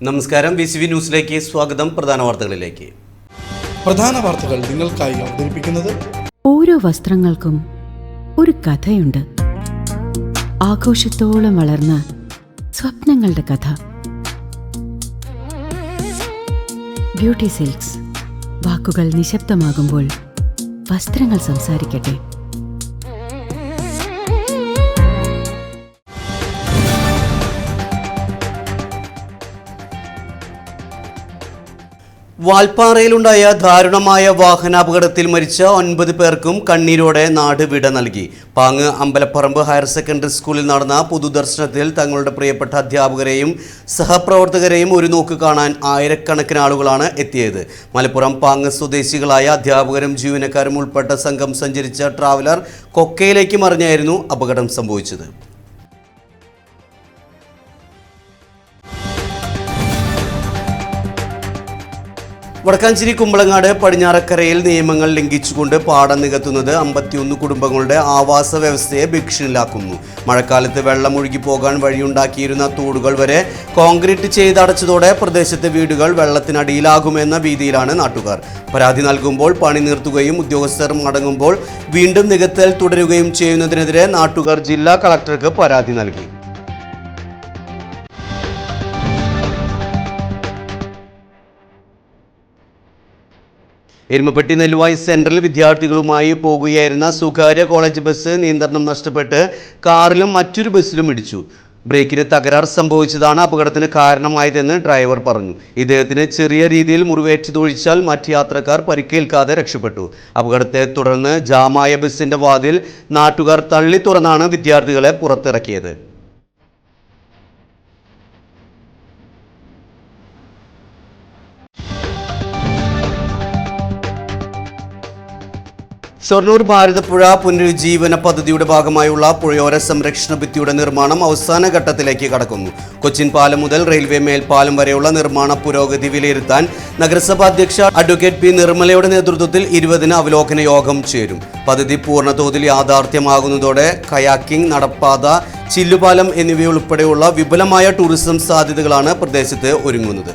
നമസ്കാരം, BCV ന്യൂസിലേക്ക് സ്വാഗതം. പ്രധാന വാർത്തകൾ നിങ്ങൾക്കായി അവതരിപ്പിക്കുന്നത് ഓരോ വസ്ത്രങ്ങൾക്കും ഒരു കഥയുണ്ട്. ആഘോഷത്തോളം വളർന്ന സ്വപ്നങ്ങളുടെ കഥ. Beauty silks. വാക്കുകൾ നിശബ്ദമാകുമ്പോൾ വസ്ത്രങ്ങൾ സംസാരിക്കട്ടെ. വാൽപ്പാറയിലുണ്ടായ ദാരുണമായ വാഹനാപകടത്തിൽ മരിച്ച 9 പേർക്കും കണ്ണീരോടെ നാട് വിട നൽകി. പാങ്ങ് അമ്പലപ്പറമ്പ് ഹയർ സെക്കൻഡറി സ്കൂളിൽ നടന്ന പൊതുദർശനത്തിൽ തങ്ങളുടെ പ്രിയപ്പെട്ട അധ്യാപകരെയും സഹപ്രവർത്തകരെയും ഒരു നോക്ക് കാണാൻ ആയിരക്കണക്കിന് ആളുകളാണ് എത്തിയത്. മലപ്പുറം പാങ്ങ് സ്വദേശികളായ അധ്യാപകരും ജീവനക്കാരും ഉൾപ്പെട്ട സംഘം സഞ്ചരിച്ച ട്രാവലർ കൊക്കയിലേക്ക് മറിഞ്ഞായിരുന്നു അപകടം സംഭവിച്ചത്. വടക്കാഞ്ചേരി കുമ്പളങ്ങാട് പടിഞ്ഞാറക്കരയിൽ നിയമങ്ങൾ ലംഘിച്ചുകൊണ്ട് പാടം നികത്തുന്നത് 51 കുടുംബങ്ങളുടെ ആവാസ വ്യവസ്ഥയെ ഭീഷണിയിലാക്കുന്നു. മഴക്കാലത്ത് വെള്ളമൊഴുകി പോകാൻ വഴിയുണ്ടാക്കിയിരുന്ന തോടുകൾ വരെ കോൺക്രീറ്റ് ചെയ്തടച്ചതോടെ പ്രദേശത്തെ വീടുകൾ വെള്ളത്തിനടിയിലാകുമെന്ന ഭീതിയിലാണ് നാട്ടുകാർ. പരാതി നൽകുമ്പോൾ പണി നിർത്തുകയും ഉദ്യോഗസ്ഥർ മടങ്ങുമ്പോൾ വീണ്ടും നികത്തൽ തുടരുകയും ചെയ്യുന്നതിനെതിരെ നാട്ടുകാർ ജില്ലാ കളക്ടർക്ക് പരാതി നൽകി. എരുമപ്പെട്ടി നെല്ലുവായി സെൻട്രൽ വിദ്യാർത്ഥികളുമായി പോകുകയായിരുന്ന സ്വകാര്യ കോളേജ് ബസ് നിയന്ത്രണം നഷ്ടപ്പെട്ട് കാറിലും മറ്റൊരു ബസ്സിലും ഇടിച്ചു. ബ്രേക്കിന് തകരാർ സംഭവിച്ചതാണ് അപകടത്തിന് കാരണമായതെന്ന് ഡ്രൈവർ പറഞ്ഞു. ഇദ്ദേഹത്തിന് ചെറിയ രീതിയിൽ മുറിവേറ്റതൊഴിച്ചാൽ മറ്റ് യാത്രക്കാർ പരിക്കേൽക്കാതെ രക്ഷപ്പെട്ടു. അപകടത്തെ തുടർന്ന് ജാമായ ബസിന്റെ വാതിൽ നാട്ടുകാർ തള്ളി തുറന്നാണ് വിദ്യാർത്ഥികളെ പുറത്തിറക്കിയത്. ഷൊർണൂർ ഭാരതപ്പുഴ പുനരുജ്ജീവന പദ്ധതിയുടെ ഭാഗമായുള്ള പുഴയോര സംരക്ഷണ ഭിത്തിയുടെ നിർമ്മാണം അവസാന ഘട്ടത്തിലേക്ക് കടക്കുന്നു. കൊച്ചിൻ പാലം മുതൽ റെയിൽവേ മേൽപ്പാലം വരെയുള്ള നിർമ്മാണ പുരോഗതി വിലയിരുത്താൻ നഗരസഭാ അധ്യക്ഷ അഡ്വക്കേറ്റ് പി നിർമ്മലയുടെ നേതൃത്വത്തിൽ 20-ന് അവലോകന യോഗം ചേരും. പദ്ധതി പൂർണ്ണതോതിൽ യാഥാർത്ഥ്യമാകുന്നതോടെ കയാക്കിംഗ്, നടപ്പാത, ചില്ലുപാലം എന്നിവയുൾപ്പെടെയുള്ള വിപുലമായ ടൂറിസം സാധ്യതകളാണ് പ്രദേശത്ത് ഒരുങ്ങുന്നത്.